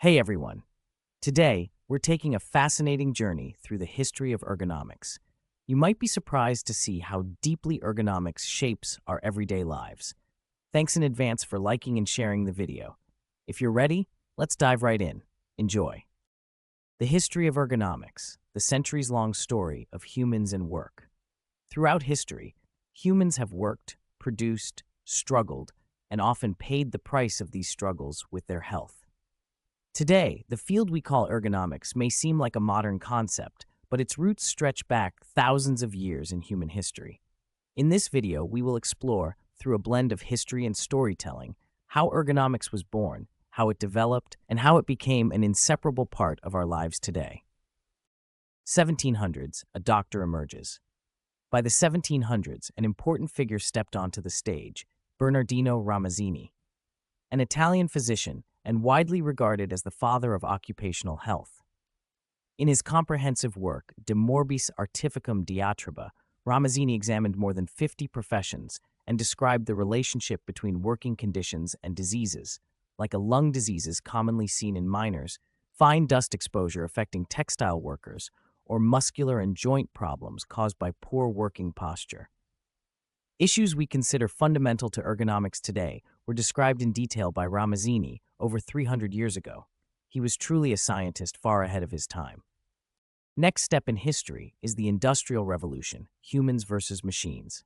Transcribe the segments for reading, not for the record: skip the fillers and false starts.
Hey everyone. Today, we're taking a fascinating journey through the history of ergonomics. You might be surprised to see how deeply ergonomics shapes our everyday lives. Thanks in advance for liking and sharing the video. If you're ready, let's dive right in. Enjoy. The history of ergonomics, the centuries-long story of humans and work. Throughout history, humans have worked, produced, struggled, and often paid the price of these struggles with their health. Today, the field we call ergonomics may seem like a modern concept, but its roots stretch back thousands of years in human history. In this video, we will explore, through a blend of history and storytelling, how ergonomics was born, how it developed, and how it became an inseparable part of our lives today. 1700s, a doctor emerges. By the 1700s, an important figure stepped onto the stage, Bernardino Ramazzini, an Italian physician and widely regarded as the father of occupational health. In his comprehensive work, De Morbis Artificum Diatriba, Ramazzini examined more than 50 professions and described the relationship between working conditions and diseases, like lung diseases commonly seen in miners, fine dust exposure affecting textile workers, or muscular and joint problems caused by poor working posture. Issues we consider fundamental to ergonomics today were described in detail by Ramazzini over 300 years ago. He was truly a scientist far ahead of his time. Next step in history is the Industrial Revolution, humans versus machines.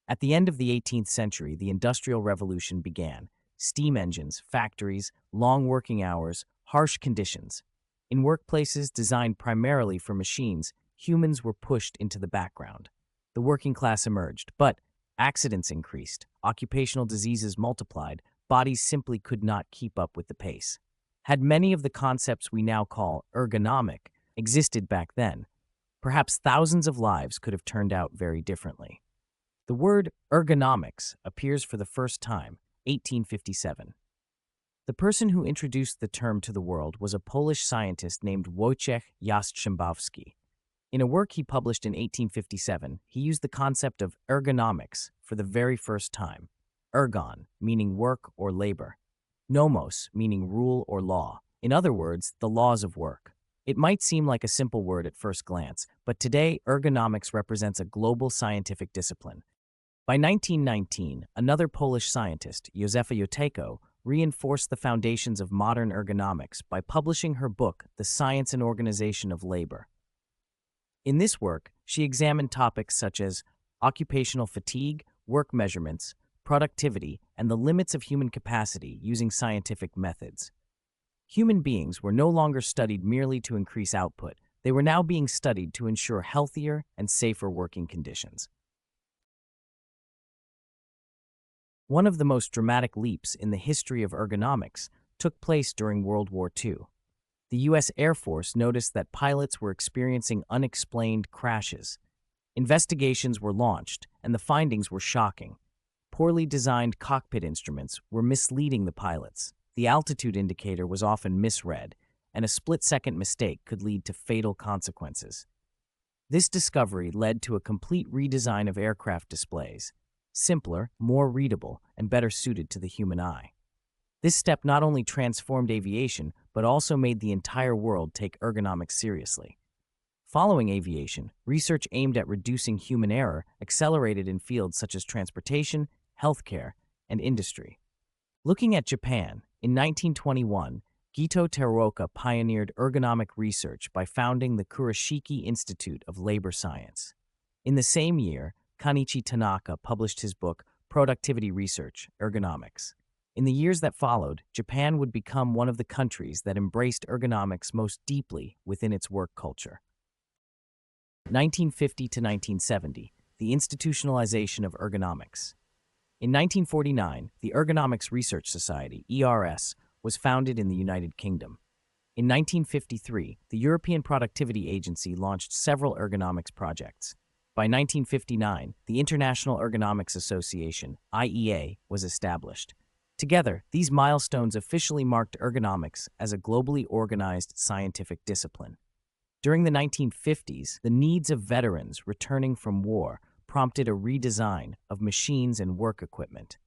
At the end of the 18th century, the Industrial Revolution began. Steam engines, factories, long working hours, harsh conditions. In workplaces designed primarily for machines, humans were pushed into the background. The working class emerged, but accidents increased, occupational diseases multiplied, bodies simply could not keep up with the pace. Had many of the concepts we now call ergonomic existed back then, perhaps thousands of lives could have turned out very differently. The word ergonomics appears for the first time, 1857. The person who introduced the term to the world was a Polish scientist named Wojciech Jastrzębowski. In a work he published in 1857, he used the concept of ergonomics for the very first time. Ergon, meaning work or labor. Nomos, meaning rule or law. In other words, the laws of work. It might seem like a simple word at first glance, but today ergonomics represents a global scientific discipline. By 1919, another Polish scientist, Józefa Jotejko, reinforced the foundations of modern ergonomics by publishing her book, The Science and Organization of Labor. In this work, she examined topics such as occupational fatigue, work measurements, productivity, and the limits of human capacity using scientific methods. Human beings were no longer studied merely to increase output. They were now being studied to ensure healthier and safer working conditions. One of the most dramatic leaps in the history of ergonomics took place during World War II. The U.S. Air Force noticed that pilots were experiencing unexplained crashes. Investigations were launched, and the findings were shocking. Poorly designed cockpit instruments were misleading the pilots. The altitude indicator was often misread, and a split-second mistake could lead to fatal consequences. This discovery led to a complete redesign of aircraft displays, simpler, more readable, and better suited to the human eye. This step not only transformed aviation, but also made the entire world take ergonomics seriously. Following aviation, research aimed at reducing human error accelerated in fields such as transportation, healthcare, and industry. Looking at Japan, in 1921, Gito Teruoka pioneered ergonomic research by founding the Kurashiki Institute of Labor Science. In the same year, Kanichi Tanaka published his book, Productivity Research, Ergonomics. In the years that followed, Japan would become one of the countries that embraced ergonomics most deeply within its work culture. 1950 to 1970, the institutionalization of ergonomics. In 1949, the Ergonomics Research Society, ERS, was founded in the United Kingdom. In 1953, the European Productivity Agency launched several ergonomics projects. By 1959, the International Ergonomics Association, IEA, was established. Together, these milestones officially marked ergonomics as a globally organized scientific discipline. During the 1950s, the needs of veterans returning from war prompted a redesign of machines and work equipment.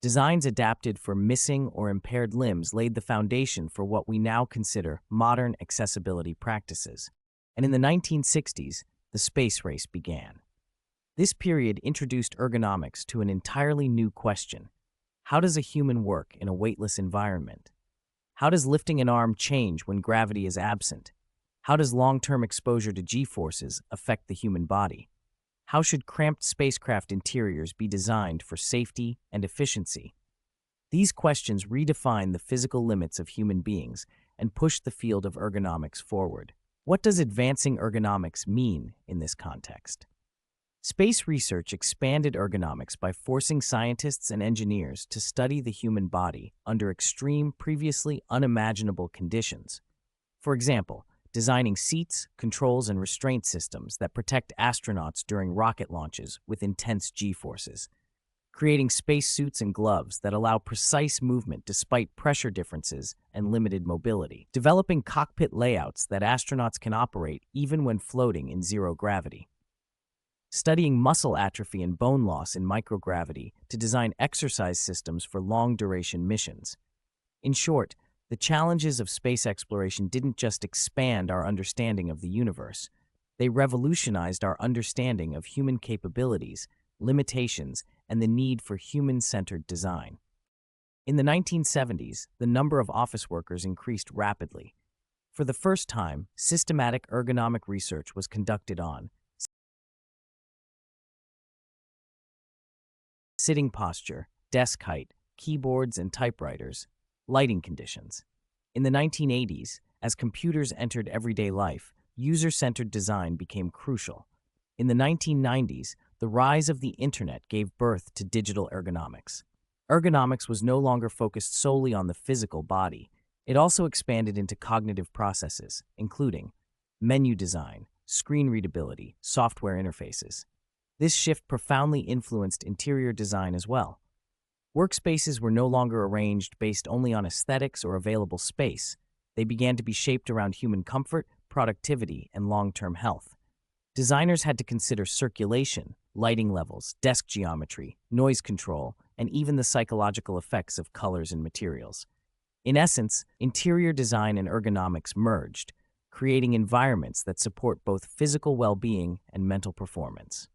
Designs adapted for missing or impaired limbs laid the foundation for what we now consider modern accessibility practices. And in the 1960s, the space race began. This period introduced ergonomics to an entirely new question. How does a human work in a weightless environment? How does lifting an arm change when gravity is absent? How does long-term exposure to G-forces affect the human body? How should cramped spacecraft interiors be designed for safety and efficiency? These questions redefine the physical limits of human beings and push the field of ergonomics forward. What does advancing ergonomics mean in this context? Space research expanded ergonomics by forcing scientists and engineers to study the human body under extreme, previously unimaginable conditions. For example, designing seats, controls, and restraint systems that protect astronauts during rocket launches with intense G-forces. Creating spacesuits and gloves that allow precise movement despite pressure differences and limited mobility. Developing cockpit layouts that astronauts can operate even when floating in zero gravity. Studying muscle atrophy and bone loss in microgravity to design exercise systems for long-duration missions. In short, the challenges of space exploration didn't just expand our understanding of the universe. They revolutionized our understanding of human capabilities, limitations, and the need for human-centered design. In the 1970s, the number of office workers increased rapidly. For the first time, systematic ergonomic research was conducted on sitting posture, desk height, keyboards and typewriters, lighting conditions. In the 1980s, as computers entered everyday life, user-centered design became crucial. In the 1990s, the rise of the internet gave birth to digital ergonomics. Ergonomics was no longer focused solely on the physical body. It also expanded into cognitive processes, including menu design, screen readability, software interfaces. This shift profoundly influenced interior design as well. Workspaces were no longer arranged based only on aesthetics or available space. They began to be shaped around human comfort, productivity, and long-term health. Designers had to consider circulation, lighting levels, desk geometry, noise control, and even the psychological effects of colors and materials. In essence, interior design and ergonomics merged, creating environments that support both physical well-being and mental performance.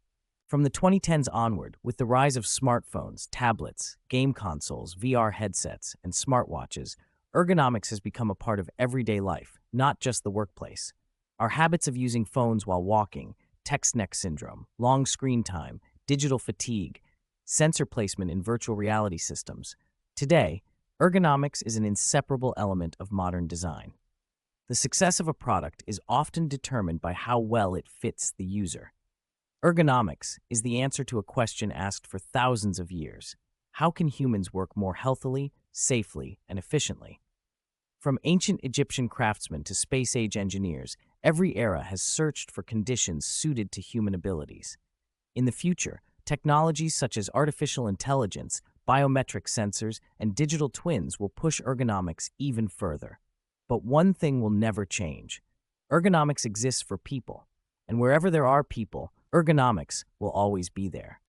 From the 2010s onward, with the rise of smartphones, tablets, game consoles, VR headsets, and smartwatches, ergonomics has become a part of everyday life, not just the workplace. Our habits of using phones while walking, text neck syndrome, long screen time, digital fatigue, sensor placement in virtual reality systems. Today, ergonomics is an inseparable element of modern design. The success of a product is often determined by how well it fits the user. Ergonomics is the answer to a question asked for thousands of years. How can humans work more healthily, safely, and efficiently? From ancient Egyptian craftsmen to space-age engineers, every era has searched for conditions suited to human abilities. In the future, technologies such as artificial intelligence, biometric sensors, and digital twins will push ergonomics even further. But one thing will never change. Ergonomics exists for people, and wherever there are people, ergonomics will always be there.